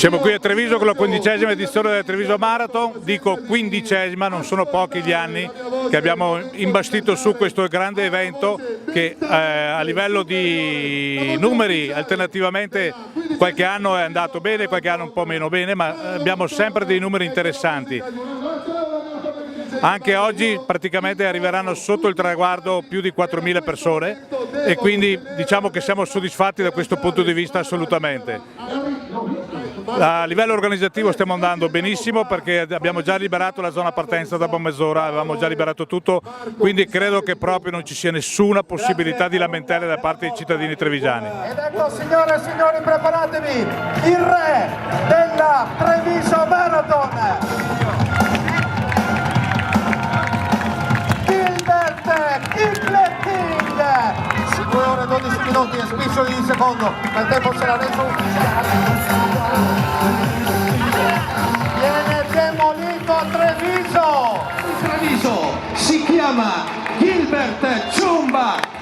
Siamo qui a Treviso con la 15ª edizione del Treviso Marathon, dico 15ª, non sono pochi gli anni che abbiamo imbastito su questo grande evento che a livello di numeri alternativamente qualche anno è andato bene, qualche anno un po' meno bene, ma abbiamo sempre dei numeri interessanti. Anche oggi praticamente arriveranno sotto il traguardo più di 4.000 persone e quindi diciamo che siamo soddisfatti da questo punto di vista assolutamente. A livello organizzativo stiamo andando benissimo perché abbiamo già liberato la zona partenza dopo mezz'ora, avevamo già liberato tutto, quindi credo che proprio non ci sia nessuna possibilità di lamentele da parte dei cittadini trevigiani. Ed ecco, signore e signori, preparatevi, il re della Treviso Marathon, Gilbert King, 2 ore e 12 minuti e spiccioli di secondo, ma il tempo sarà reso ufficiale. Viene demolito a Treviso! Treviso si chiama Gilbert Ciumba.